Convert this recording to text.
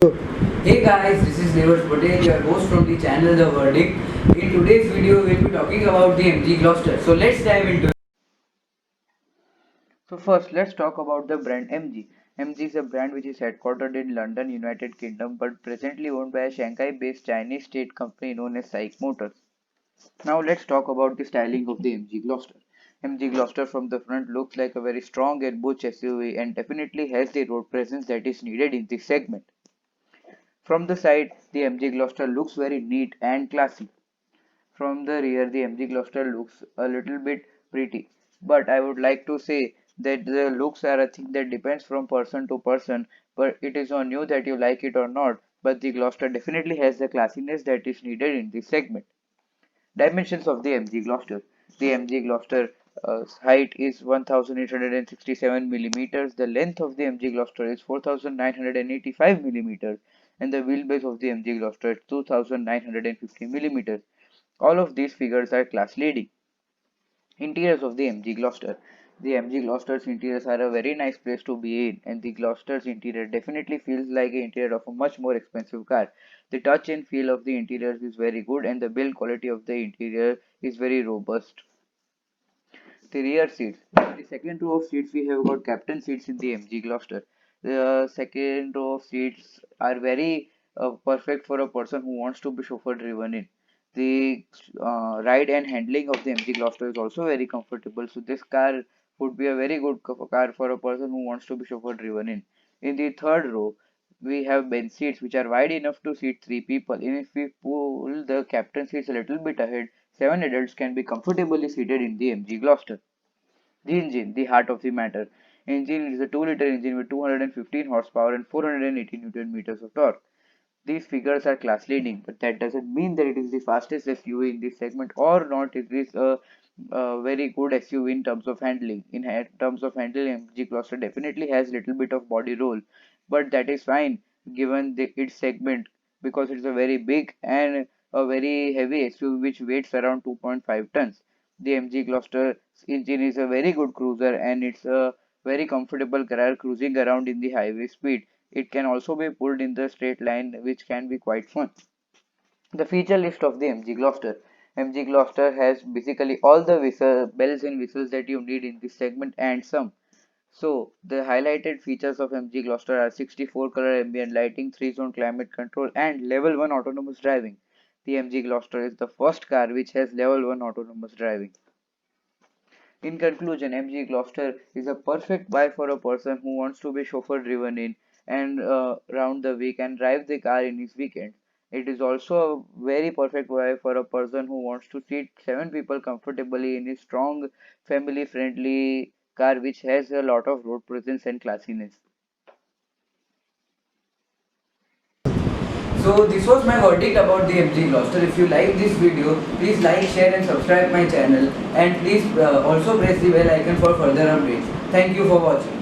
Hey guys, this is Neeraj Patel, your host from the channel The Verdict. In today's video, we'll be talking about the MG Gloster. So let's dive into it. So first, let's talk about the brand MG. MG is a brand which is headquartered in London, United Kingdom, but presently owned by a Shanghai-based Chinese state company known as SAIC Motors. Now let's talk about the styling of the MG Gloster. MG Gloster from the front looks like a very strong and butch SUV and definitely has the road presence that is needed in this segment. From the side, the MG Gloster looks very neat and classy. From the rear, the MG Gloster looks a little bit pretty. But I would like to say that the looks are a thing that depends from person to person, but it is on you that you like it or not. But the Gloster definitely has the classiness that is needed in this segment. Dimensions of the MG Gloster. The MG Gloster height is 1867 millimeters. The length of the MG Gloster is 4985 millimeters, and the wheelbase of the MG Gloster is 2950 millimeters. All of these figures are class leading. Interiors of the MG Gloster. The MG Gloster's interiors are a very nice place to be in, and the Gloster's interior definitely feels like an interior of a much more expensive car. The touch and feel of the interiors is very good, and the build quality of the interior is very robust. The rear seats. In the second row of seats, we have got captain seats in the MG Gloster. The second row of seats are very perfect for a person who wants to be chauffeur driven in. The ride and handling of the MG Gloster is also very comfortable. So this car would be a very good car for a person who wants to be chauffeur driven in. In the third row, we have bench seats which are wide enough to seat three people. And if we pull the captain seats a little bit ahead, seven adults can be comfortably seated in the MG Gloster. The engine, the heart of the matter. Engine is a 2-liter engine with 215 horsepower and 480 Newton meters of torque. These figures are class leading, but that doesn't mean that it is the fastest SUV in this segment or not. It is a very good SUV in terms of handling. In terms of handling, MG Gloster definitely has little bit of body roll, but that is fine given its segment because it's a very big and a very heavy SUV which weighs around 2.5 tons. The MG Gloster engine is a very good cruiser and it's a very comfortable car cruising around in the highway speed. It can also be pulled in the straight line, which can be quite fun. The feature list of the MG Gloster. MG Gloster has basically all the bells and whistles that you need in this segment and some. So, the highlighted features of MG Gloster are 64 color ambient lighting, 3-zone climate control, and level 1 autonomous driving. The MG Gloster is the first car which has level 1 autonomous driving. In conclusion, MG Gloster is a perfect buy for a person who wants to be chauffeur driven in and round the week and drive the car in his weekend. It is also a very perfect buy for a person who wants to seat 7 people comfortably in a strong family friendly car which has a lot of road presence and classiness. So this was my verdict about the MG Gloster. If you like this video, please like, share and subscribe my channel, and please also press the bell icon for further updates. Thank you for watching.